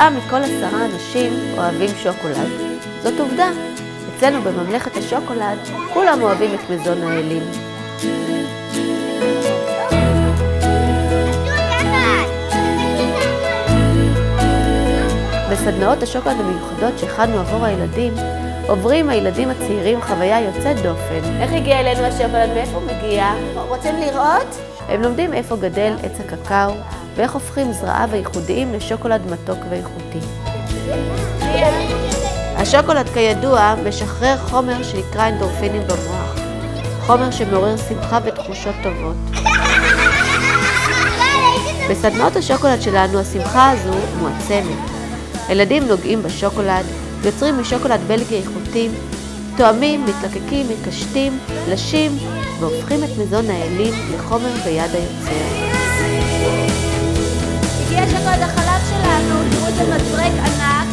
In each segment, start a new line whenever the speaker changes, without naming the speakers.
מכל 10 אנשים אוהבים שוקולד. זאת עובדה. אצלנו בממלכת השוקולד כולם אוהבים את מזון האלים. בסדנאות השוקולד המיוחדות שהכנו עבור הילדים, עוברים הילדים הצעירים חוויה יוצאת דופן. איך הגיע אלינו השוקולד? מאיפה הוא מגיע? רוצים לראות? הם לומדים איפה גדל עץ הקקאו, ואיך הופכים זרעיו הייחודיים לשוקולד מתוק ואיכותי. השוקולד כידוע משחרר חומר שנקרא אנדורפינים במוח, חומר שמעורר שמחה ותחושות טובות. בסדנאות השוקולד שלנו השמחה הזו מועצמת. הילדים נוגעים בשוקולד, יוצרים משוקולד בלגי איכותיים, טועמים, מתלקקים, מקשטים, לשים, והופכים את מזון האלים לחומר ביד היוצר. הגיע שוקולד החלב שלנו, תראו את המזרק ענק.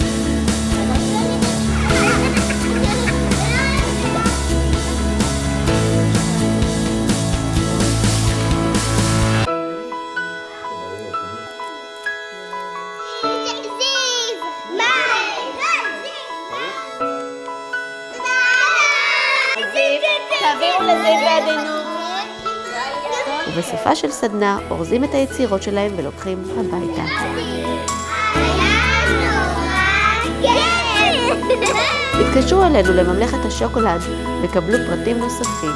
תעבירו לזיו בעדינות. ובסופה של סדנה אורזים את היצירות שלהם ולוקחים הביתה. התקשרו אלינו לממלכת השוקולד וקבלו פרטים נוספים.